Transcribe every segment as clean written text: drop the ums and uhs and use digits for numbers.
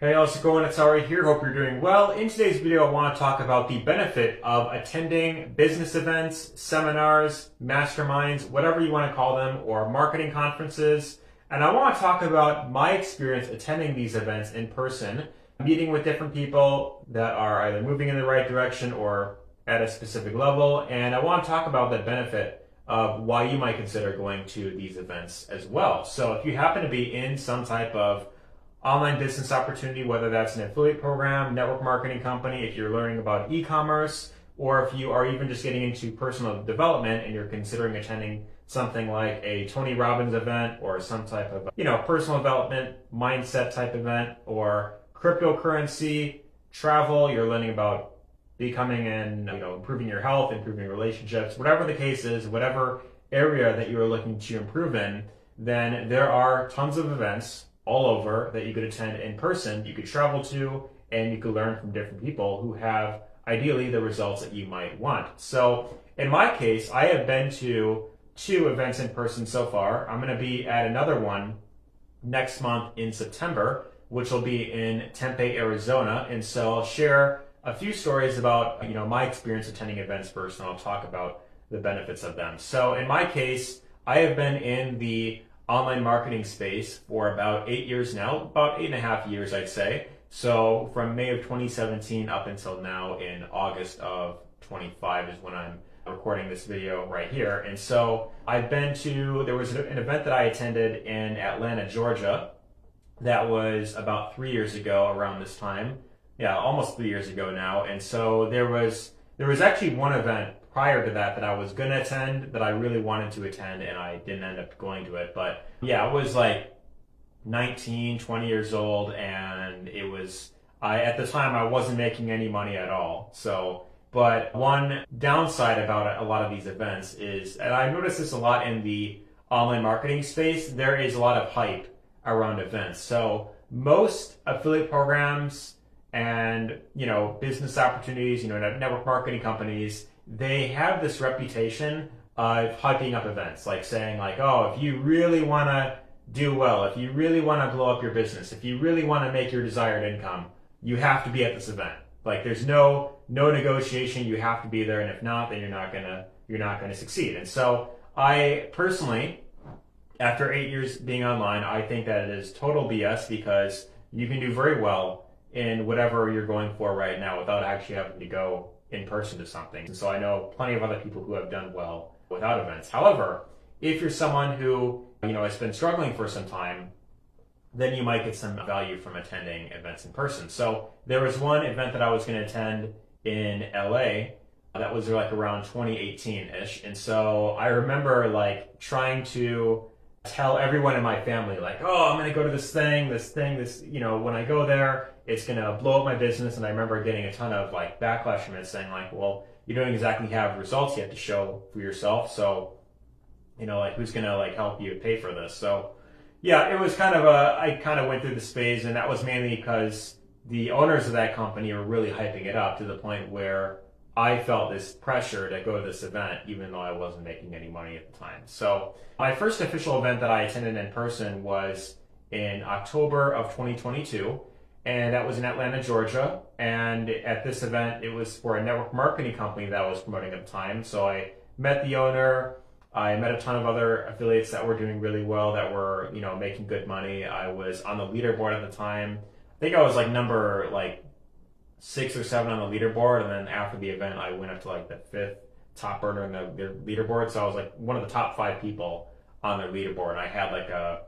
Hey, how's it going? It's Ari here. Hope you're doing well. In today's video, I want to talk about the benefit of attending business events, seminars, masterminds, whatever you want to call them, or marketing conferences. And I want to talk about my experience attending these events in person, meeting with different people that are either moving in the right direction or at a specific level. And I want to talk about the benefit of why you might consider going to these events as well. So if you happen to be in some type of online business opportunity, whether that's an affiliate program, network marketing company, if you're learning about e-commerce, or if you are even just getting into personal development and you're considering attending something like a Tony Robbins event or some type of, personal development mindset type event or cryptocurrency, travel, you're learning about becoming and, improving your health, improving relationships, whatever the case is, whatever area that you're looking to improve in, then there are tons of events all over that you could attend in person, you could travel to, and you could learn from different people who have ideally the results that you might want. So in my case, I have been to 2 events in person so far. I'm going to be at another one next month in September, which will be in Tempe, Arizona. And so I'll share a few stories about, my experience attending events first, and I'll talk about the benefits of them. So in my case, I have been in the online marketing space for about 8 years now, about 8.5 years, I'd say. So from May of 2017 up until now in August of 25 is when I'm recording this video right here. And so there was an event that I attended in Atlanta, Georgia, that was about 3 years ago around this time. Yeah, almost 3 years ago now. And so there was actually one event prior to that I was going to attend, that I really wanted to attend, and I didn't end up going to it. But yeah, I was like 19, 20 years old, and at the time I wasn't making any money at all. But one downside about a lot of these events is, and I noticed this a lot in the online marketing space, there is a lot of hype around events. So most affiliate programs and, business opportunities, network marketing companies, they have this reputation of hyping up events, like saying like, oh, if you really want to do well, if you really want to blow up your business, if you really want to make your desired income, you have to be at this event. Like there's no negotiation, you have to be there, and if not, then you're not gonna succeed. And so I personally, after 8 years being online, I think that it is total BS, because you can do very well in whatever you're going for right now without actually having to go in person to something. And so I know plenty of other people who have done well without events. However, if you're someone who, has been struggling for some time, then you might get some value from attending events in person. So there was one event that I was going to attend in LA that was like around 2018-ish. And so I remember like trying to tell everyone in my family, like, oh, I'm going to go to this thing, when I go there, it's going to blow up my business. And I remember getting a ton of like backlash from it, saying like, well, you don't exactly have results yet to show for yourself. So, who's going to like help you pay for this? So yeah, it was I kind of went through this phase, and that was mainly because the owners of that company were really hyping it up to the point where I felt this pressure to go to this event, even though I wasn't making any money at the time. So my first official event that I attended in person was in October of 2022, and that was in Atlanta, Georgia. And at this event, it was for a network marketing company that I was promoting at the time. So I met the owner. I met a ton of other affiliates that were doing really well, that were, making good money. I was on the leaderboard at the time. I think I was like number 6 or 7 on the leaderboard, and then after the event, I went up to like the 5th top earner in their leaderboard. So I was like one of the top 5 people on their leaderboard. And I had like a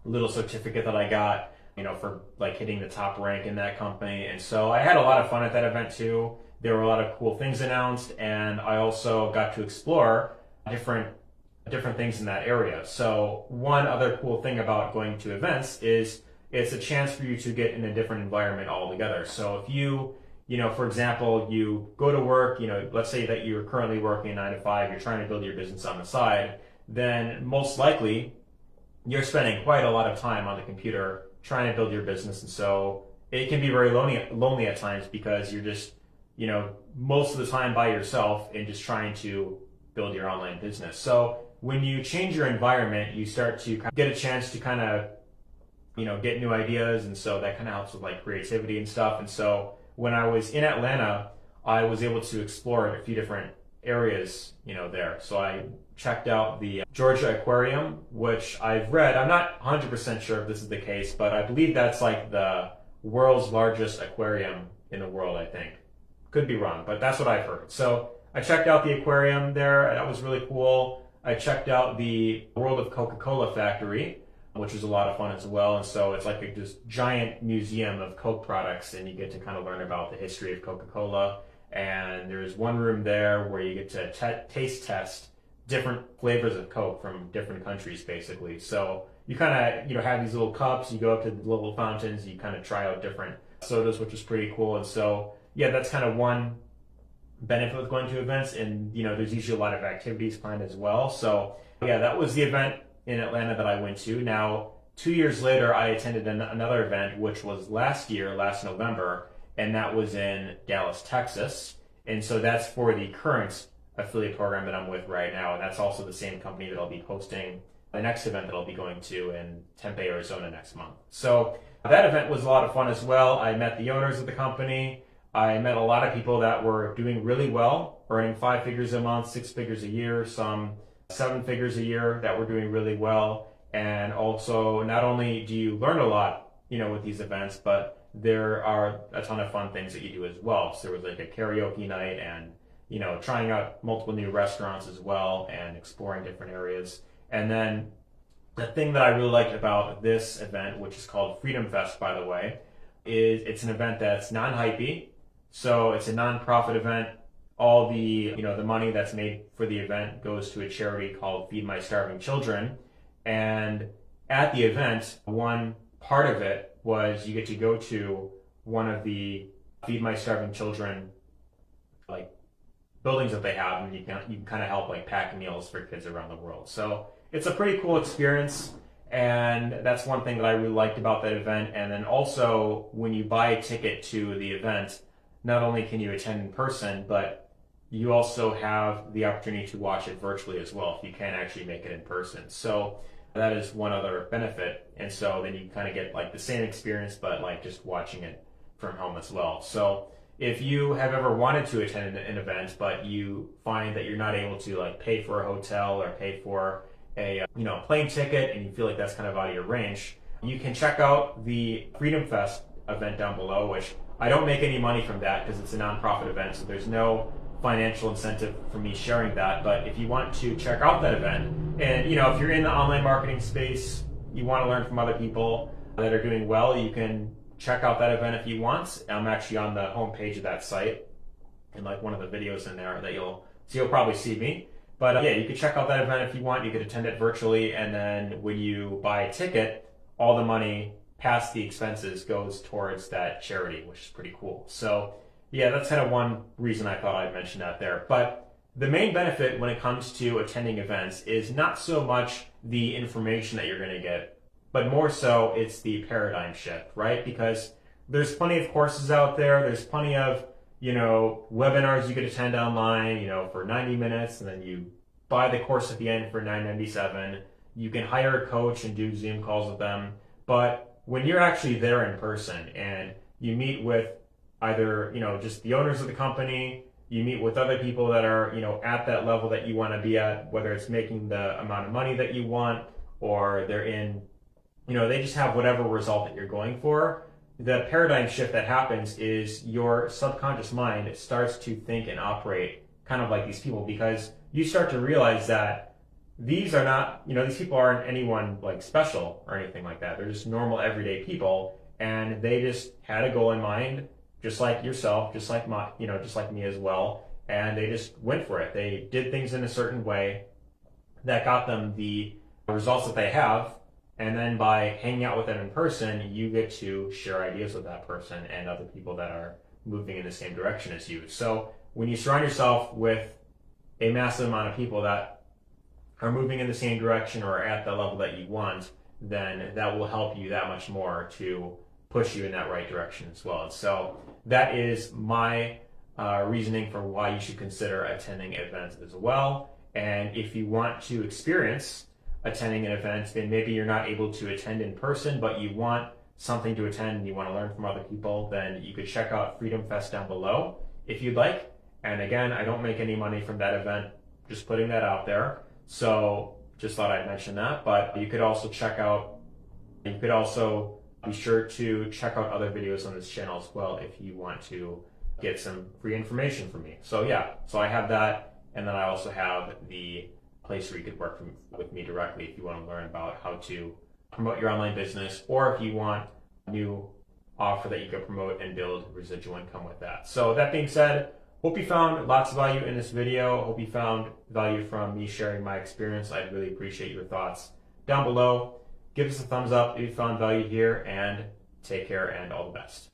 little certificate that I got, for like hitting the top rank in that company. And so I had a lot of fun at that event too. There were a lot of cool things announced, and I also got to explore different things in that area. So one other cool thing about going to events is it's a chance for you to get in a different environment altogether. So if you, for example, you go to work, let's say that you're currently working 9 to 5, you're trying to build your business on the side, then most likely you're spending quite a lot of time on the computer trying to build your business. And so it can be very lonely at times, because you're just, most of the time by yourself and just trying to build your online business. So when you change your environment, you start to get a chance to kind of get new ideas. And so that kind of helps with like creativity and stuff. And so when I was in Atlanta, I was able to explore a few different areas, there. So I checked out the Georgia Aquarium, which I've read. I'm not 100% sure if this is the case, but I believe that's like the world's largest aquarium in the world, I think. Could be wrong, but that's what I've heard. So I checked out the aquarium there. That was really cool. I checked out the World of Coca-Cola factory, which was a lot of fun as well. And so it's like this giant museum of Coke products, and you get to kind of learn about the history of Coca-Cola. And there's one room there where you get to taste test different flavors of Coke from different countries, basically. So you kind of, have these little cups, you go up to the little fountains, you kind of try out different sodas, which is pretty cool. And so, yeah, that's kind of one benefit with going to events. And, there's usually a lot of activities planned as well. So, yeah, that was the event in Atlanta that I went to. Now, 2 years later, I attended another event, which was last November, and that was in Dallas, Texas. And so that's for the current affiliate program that I'm with right now. And that's also the same company that I'll be hosting the next event that I'll be going to in Tempe, Arizona next month. So that event was a lot of fun as well. I met the owners of the company. I met a lot of people that were doing really well, earning 5 figures a month, 6 figures a year, some 7 figures a year that were doing really well. And also, not only do you learn a lot, with these events, but there are a ton of fun things that you do as well. So there was like a karaoke night and, trying out multiple new restaurants as well and exploring different areas. And then the thing that I really liked about this event, which is called Freedom Fest, by the way, is it's an event that's non-hypey. So it's a non-profit event. All the, the money that's made for the event goes to a charity called Feed My Starving Children. And at the event, one part of it was you get to go to one of the Feed My Starving Children like buildings that they have, and you can kind of help like pack meals for kids around the world. So it's a pretty cool experience, and that's one thing that I really liked about that event. And then also, when you buy a ticket to the event, not only can you attend in person, but you also have the opportunity to watch it virtually as well if you can't actually make it in person. So that is one other benefit. And so then you kind of get like the same experience, but like just watching it from home as well. So if you have ever wanted to attend an event, but you find that you're not able to like pay for a hotel or pay for a plane ticket, and you feel like that's kind of out of your range, you can check out the Freedom Fest event down below, which I don't make any money from that because it's a nonprofit event, so there's no financial incentive for me sharing that. But if you want to check out that event, and if you're in the online marketing space, you want to learn from other people that are doing well, you can check out that event if you want. I'm actually on the homepage of that site, and like one of the videos in there that you'll probably see me. But yeah, you can check out that event if you want. You could attend it virtually, and then when you buy a ticket, all the money past the expenses goes towards that charity, which is pretty cool. So yeah, that's kind of one reason I thought I'd mention that there. But the main benefit when it comes to attending events is not so much the information that you're going to get, but more so it's the paradigm shift, right? Because there's plenty of courses out there. There's plenty of, webinars you could attend online, for 90 minutes, and then you buy the course at the end for $9.97. You can hire a coach and do Zoom calls with them. But when you're actually there in person and you meet with either, just the owners of the company, you meet with other people that are, at that level that you want to be at, whether it's making the amount of money that you want, or they're in, they just have whatever result that you're going for. The paradigm shift that happens is your subconscious mind starts to think and operate kind of like these people, because you start to realize that these are not, these people aren't anyone like special or anything like that. They're just normal everyday people, and they just had a goal in mind, just like yourself, just like just like me as well. And they just went for it. They did things in a certain way that got them the results that they have. And then by hanging out with them in person, you get to share ideas with that person and other people that are moving in the same direction as you. So when you surround yourself with a massive amount of people that are moving in the same direction or at the level that you want, then that will help you that much more to push you in that right direction as well. And so that is my reasoning for why you should consider attending events as well. And if you want to experience attending an event and maybe you're not able to attend in person, but you want something to attend and you want to learn from other people, then you could check out Freedom Fest down below if you'd like. And again, I don't make any money from that event, just putting that out there. So just thought I'd mention that. But you could also be sure to check out other videos on this channel as well if you want to get some free information from me. So yeah, so I have that, and then I also have the place where you could work with me directly if you want to learn about how to promote your online business, or if you want a new offer that you can promote and build residual income with that. So that being said, hope you found lots of value in this video. Hope you found value from me sharing my experience. I'd really appreciate your thoughts down below. Give us a thumbs up if you found value here, and take care and all the best.